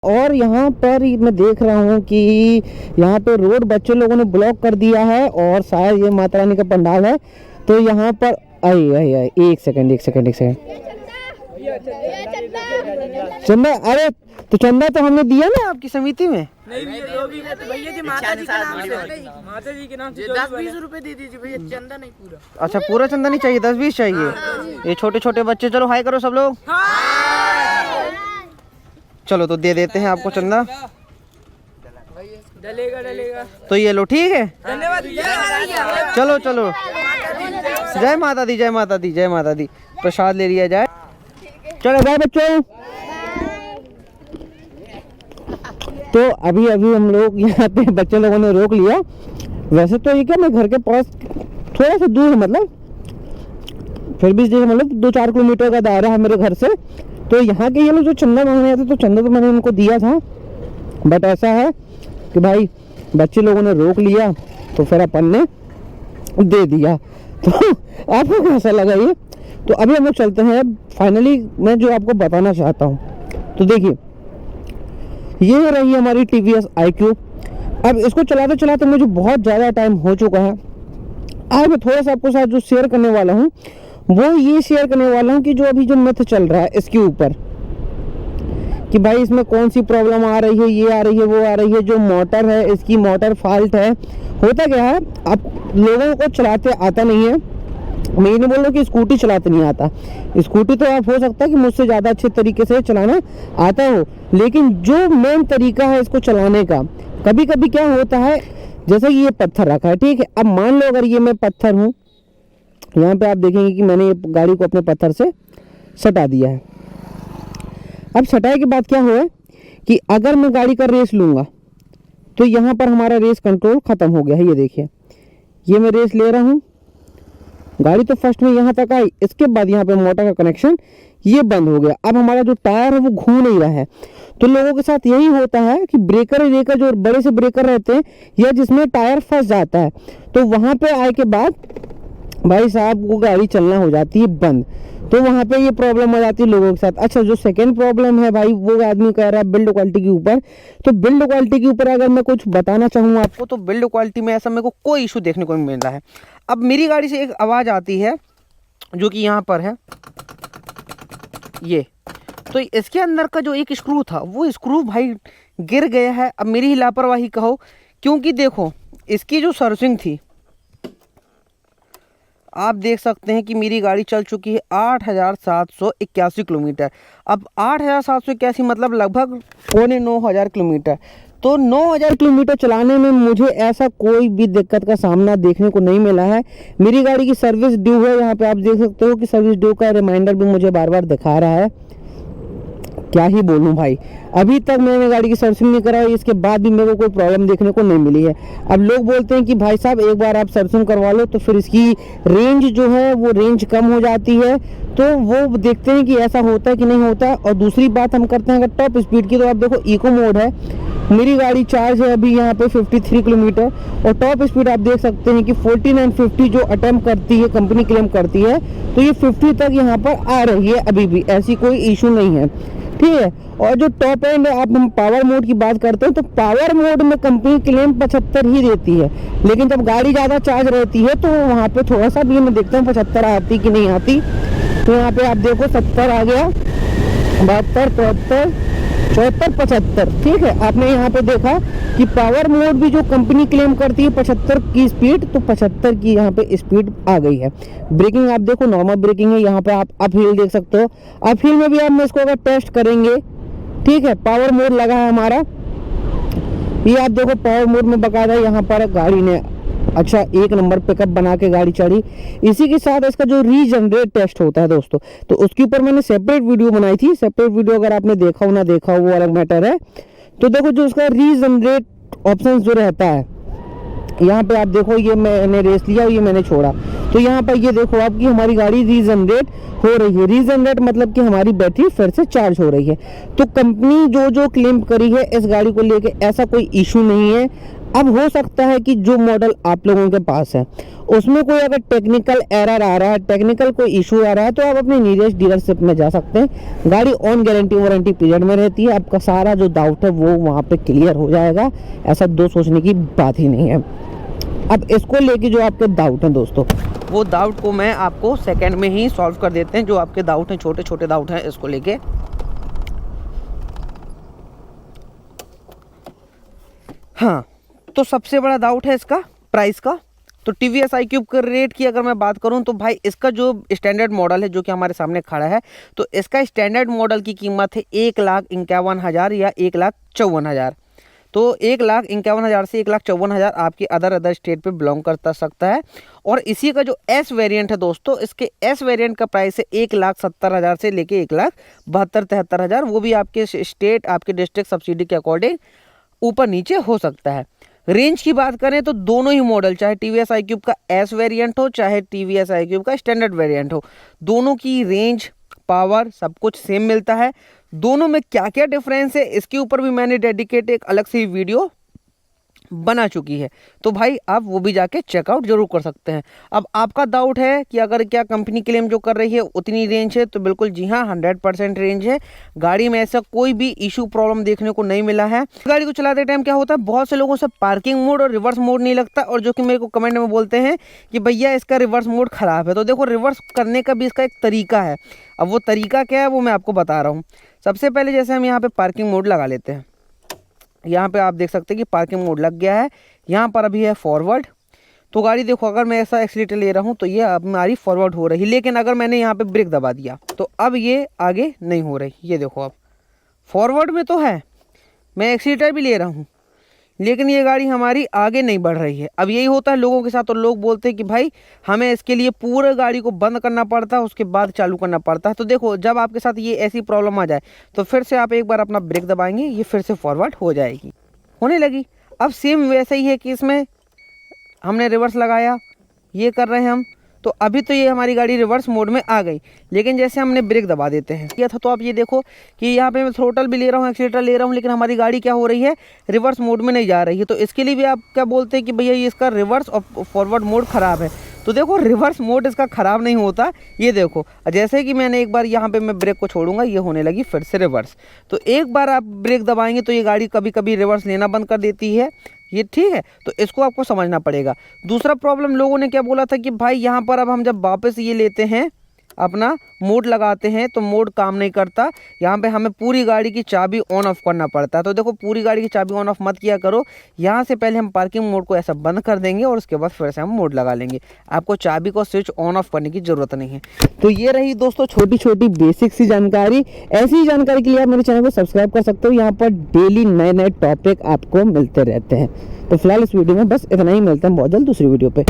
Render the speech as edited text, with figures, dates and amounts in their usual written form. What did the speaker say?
और यहाँ पर मैं देख रहा हूँ कि यहाँ पे रोड बच्चे लोगों ने ब्लॉक कर दिया है और शायद ये माता रानी का पंडाल है। तो यहाँ पर आई एक सेकंड चंदा, अरे तो चंदा तो हमने दिया ना आपकी समिति में। नहीं भैया जी, माता जी के नाम से 10-20 रुपए दे दीजिए भैया, चंदा नहीं पूरा। अच्छा पूरा चंदा नहीं चाहिए, 10-20 चाहिए। ये छोटे छोटे बच्चे, चलो हाई करो सब लोग। चलो तो दे देते हैं आपको चंदा। डलेगा तो ये लो, ठीक है, धन्यवाद। चलो चलो, जय माता दी, जय माता दी, जय माता दी। प्रसाद ले लिया जाए। चलो बाय बच्चों। तो अभी हम लोग यहाँ पे बच्चे लोगों ने रोक लिया। वैसे तो ये क्या, मैं घर के पास थोड़ा सा दूर है, मतलब फिर भी मतलब 2-4 किलोमीटर का दायरा है मेरे घर से। तो यहाँ के ये लोग जो चंदा मांगने आते, तो चंदा तो मैंने उनको दिया था, बट ऐसा है कि भाई बच्चे लोगों ने रोक लिया तो फिर अपन ने दे दिया। तो आपको कैसा लगा ये? तो अभी हम लोग चलते हैं। फाइनली मैं जो आपको बताना चाहता हूँ, तो देखिए ये रही हमारी TVS iQ। अब इसको चलाते चलाते मुझे बहुत ज़्यादा टाइम हो चुका है। आज मैं थोड़ा सा आपको साथ जो शेयर करने वाला हूँ वो ये शेयर करने वाला हूँ कि जो अभी जो मिथ चल रहा है इसके ऊपर, कि भाई इसमें कौन सी प्रॉब्लम आ रही है, ये आ रही है, वो आ रही है। जो मोटर है इसकी मोटर फॉल्ट है। होता क्या है, अब लोगों को चलाते आता नहीं है। मैं ये नहीं बोल रहा कि स्कूटी चलाते नहीं आता, स्कूटी तो आप हो सकता है कि मुझसे ज़्यादा अच्छे तरीके से चलाना आता हो, लेकिन जो मेन तरीका है इसको चलाने का, कभी कभी क्या होता है, जैसे कि ये पत्थर रखा है, ठीक है। अब मान लो अगर ये मैं पत्थर हूँ, यहाँ पे आप देखेंगे कि मैंने गाड़ी को अपने पत्थर से सटा दिया है। अब सटाई के बाद क्या हुआ कि अगर मैं गाड़ी का रेस लूँगा तो यहाँ पर हमारा रेस कंट्रोल ख़त्म हो गया है। ये देखिए, ये मैं रेस ले रहा हूँ, गाड़ी तो फर्स्ट में यहाँ तक आई, इसके बाद यहाँ पे मोटर का कनेक्शन ये बंद हो गया। अब हमारा जो टायर है वो घूम नहीं रहा है। तो लोगों के साथ यही होता है कि ब्रेकर जो बड़े से ब्रेकर रहते हैं या जिसमें टायर फंस जाता है, तो वहाँ पे आए के बाद भाई साहब वो गाड़ी चलना हो जाती है बंद। तो वहाँ पे ये प्रॉब्लम आ जाती है लोगों के साथ। अच्छा, जो सेकंड प्रॉब्लम है भाई, वो आदमी कह रहा है बिल्ड क्वालिटी के ऊपर। तो बिल्ड क्वालिटी के ऊपर अगर मैं कुछ बताना चाहूँ आपको, तो बिल्ड क्वालिटी में ऐसा मेरे को कोई इशू देखने को नहीं मिल रहा है। अब मेरी गाड़ी से एक आवाज़ आती है जो कि यहाँ पर है ये, तो इसके अंदर का जो एक स्क्रू था वो स्क्रू भाई गिर गया है। अब मेरी ही लापरवाही कहो, क्योंकि देखो इसकी जो सर्विसिंग थी, आप देख सकते हैं कि मेरी गाड़ी चल चुकी है 8,781 किलोमीटर। अब 8,781 मतलब लगभग 9,500 किलोमीटर। तो 9,000 किलोमीटर चलाने में मुझे ऐसा कोई भी दिक्कत का सामना देखने को नहीं मिला है। मेरी गाड़ी की सर्विस ड्यू है, यहाँ पे आप देख सकते हो कि सर्विस ड्यू का रिमाइंडर भी मुझे बार बार दिखा रहा है। क्या ही बोलूं भाई, अभी तक मैंने गाड़ी की सर्विसिंग नहीं कराई, इसके बाद भी मेरे को कोई प्रॉब्लम देखने को नहीं मिली है। अब लोग बोलते हैं कि भाई साहब एक बार आप सर्विसिंग करवा लो तो फिर इसकी रेंज जो है वो रेंज कम हो जाती है। तो वो देखते हैं कि ऐसा होता है कि नहीं होता। और दूसरी बात हम करते हैं अगर टॉप स्पीड की, तो आप देखो इको मोड है, मेरी गाड़ी चार्ज है अभी यहाँ पे 53 किलोमीटर, और टॉप स्पीड आप देख सकते हैं कि 4950 जो अटेम्प्ट करती है, कंपनी क्लेम करती है, तो ये 50 तक यहाँ पर आ रही है। अभी भी ऐसी कोई इशू नहीं है, ठीक है। और जो टॉप एंड आप हम पावर मोड की बात करते हैं, तो पावर मोड में कंपनी क्लेम 75 ही देती है, लेकिन जब गाड़ी ज़्यादा चार्ज रहती है तो वहाँ पे थोड़ा सा भी मैं देखता हूँ 75 आती कि नहीं आती। तो यहाँ पे आप देखो 70 आ गया, 72, 73, 74, 75, ठीक है। आपने यहाँ पे देखा कि पावर मोड भी जो कंपनी क्लेम करती है 75 की स्पीड, तो 75 की यहाँ पे स्पीड आ गई है। ब्रेकिंग आप देखो नॉर्मल ब्रेकिंग है, यहाँ पे आप अप हिल देख सकते हो। अप हिल में भी आप इसको अगर टेस्ट करेंगे, ठीक है, पावर मोड लगा है हमारा, ये आप देखो पावर मोड में बकायदा यहाँ पर गाड़ी ने अच्छा 1 नंबर पिकअप बना के गाड़ी चढ़ी। इसी के साथ इसका जो रीजनरेट टेस्ट होता है दोस्तों, तो उसके ऊपर मैंने सेपरेट वीडियो बनाई थी। सेपरेट वीडियो अगर आपने देखा हो ना देखा हो वो अलग मैटर है। तो देखो जो उसका रीजनरेट ऑप्शन जो रहता है, यहाँ पे आप देखो ये मैंने रेस लिया और ये मैंने छोड़ा, तो यहाँ पर ये देखो आपकी हमारी गाड़ी रीजनरेट हो रही है। रीजनरेट मतलब कि हमारी बैटरी फिर से चार्ज हो रही है। तो कंपनी जो क्लेम करी है इस गाड़ी को लेके ऐसा कोई इशू नहीं है। अब हो सकता है कि जो मॉडल आप लोगों के पास है उसमें कोई अगर टेक्निकल एरर आ रहा है, टेक्निकल कोई इशू आ रहा है, तो आप अपने नियरेस्ट डीलरशिप में जा सकते हैं। गाड़ी ऑन गारंटी वारंटी पीरियड में रहती है, आपका सारा जो डाउट है वो वहाँ पे क्लियर हो जाएगा, ऐसा दो सोचने की बात ही नहीं है। अब इसको लेके जो आपके डाउट हैं दोस्तों, वो डाउट को मैं आपको सेकंड में ही सॉल्व कर देते हैं। जो आपके डाउट हैं, छोटे छोटे डाउट हैं इसको लेके। हाँ, तो सबसे बड़ा डाउट है इसका प्राइस का। तो TVS iQube के रेट की अगर मैं बात करूं तो भाई इसका जो स्टैंडर्ड मॉडल है जो कि हमारे सामने खड़ा है, तो इसका स्टैंडर्ड मॉडल की कीमत है 1,51,000 या 1,54,000। तो 1,51,000 से 1,54,000 आपकी अदर स्टेट पे बिलोंग करता सकता है। और इसी का जो S वेरिएंट है दोस्तों, इसके S वेरिएंट का प्राइस है 1,70,000 से लेके 1,72,000-73,000। वो भी आपके स्टेट, आपके डिस्ट्रिक्ट सब्सिडी के अकॉर्डिंग ऊपर नीचे हो सकता है। रेंज की बात करें तो दोनों ही मॉडल, चाहे TVS iQube का S वेरिएंट हो चाहे TVS iQube का स्टैंडर्ड वेरिएंट हो, दोनों की रेंज, पावर सब कुछ सेम मिलता है। दोनों में क्या क्या डिफरेंस है इसके ऊपर भी मैंने डेडिकेट एक अलग से वीडियो बना चुकी है, तो भाई आप वो भी जाके चेकआउट जरूर कर सकते हैं। अब आपका डाउट है कि अगर क्या कंपनी क्लेम जो कर रही है उतनी रेंज है, तो बिल्कुल जी हाँ, 100% रेंज है। गाड़ी में ऐसा कोई भी इशू प्रॉब्लम देखने को नहीं मिला है। गाड़ी को चलाते टाइम क्या होता है, बहुत से लोगों से पार्किंग मोड और रिवर्स मोड नहीं लगता, और जो कि मेरे को कमेंट में बोलते हैं कि भैया इसका रिवर्स मोड खराब है। तो देखो, रिवर्स करने का भी इसका एक तरीका है। अब वो तरीका क्या है वो मैं आपको बता रहा हूँ। सबसे पहले जैसे हम यहाँ पे पार्किंग मोड लगा लेते हैं, यहाँ पे आप देख सकते हैं कि पार्किंग मोड लग गया है। यहाँ पर अभी है फॉरवर्ड। तो गाड़ी देखो, अगर मैं ऐसा एक्सीलेटर ले रहा हूँ तो ये अब हमारी फॉरवर्ड हो रही है, लेकिन अगर मैंने यहाँ पे ब्रेक दबा दिया तो अब ये आगे नहीं हो रही। ये देखो, अब फॉरवर्ड में तो है, मैं एक्सीलेटर भी ले रहा हूँ, लेकिन ये गाड़ी हमारी आगे नहीं बढ़ रही है। अब यही होता है लोगों के साथ, और लोग बोलते हैं कि भाई हमें इसके लिए पूरे गाड़ी को बंद करना पड़ता है, उसके बाद चालू करना पड़ता है। तो देखो, जब आपके साथ ये ऐसी प्रॉब्लम आ जाए तो फिर से आप एक बार अपना ब्रेक दबाएंगे, ये फिर से फॉरवर्ड हो जाएगी, होने लगी। अब सेम वैसे ही है कि इसमें हमने रिवर्स लगाया, ये कर रहे हैं हम, तो अभी तो ये हमारी गाड़ी रिवर्स मोड में आ गई, लेकिन जैसे हमने ब्रेक दबा देते हैं किया था, तो आप ये देखो कि यहाँ पे मैं थ्रोटल भी ले रहा हूँ, एक्सीलेटर ले रहा हूँ, लेकिन हमारी गाड़ी क्या हो रही है, रिवर्स मोड में नहीं जा रही है। तो इसके लिए भी आप क्या बोलते हैं कि भैया ये इसका रिवर्स और फॉरवर्ड मोड ख़राब है। तो देखो, रिवर्स मोड इसका ख़राब नहीं होता। ये देखो, जैसे कि मैंने एक बार यहाँ पे मैं ब्रेक को छोड़ूंगा, ये होने लगी फिर से रिवर्स। तो एक बार आप ब्रेक दबाएंगे तो ये गाड़ी कभी कभी रिवर्स लेना बंद कर देती है, ये ठीक है। तो इसको आपको समझना पड़ेगा। दूसरा प्रॉब्लम लोगों ने क्या बोला था कि भाई यहाँ पर अब हम जब वापस ये लेते हैं, अपना मोड लगाते हैं, तो मोड काम नहीं करता, यहाँ पे हमें पूरी गाड़ी की चाबी ऑन ऑफ करना पड़ता है। तो देखो, पूरी गाड़ी की चाबी ऑन ऑफ मत किया करो। यहाँ से पहले हम पार्किंग मोड को ऐसा बंद कर देंगे और उसके बाद फिर से हम मोड लगा लेंगे। आपको चाबी को स्विच ऑन ऑफ करने की ज़रूरत नहीं है। तो ये रही दोस्तों छोटी छोटी बेसिक सी जानकारी। ऐसी ही जानकारी के लिए आप मेरे चैनल को सब्सक्राइब कर सकते हो। यहाँ पर डेली नए नए टॉपिक आपको मिलते रहते हैं। तो फिलहाल इस वीडियो में बस इतना ही, मिलते हैं बहुत जल्द दूसरी वीडियो पे।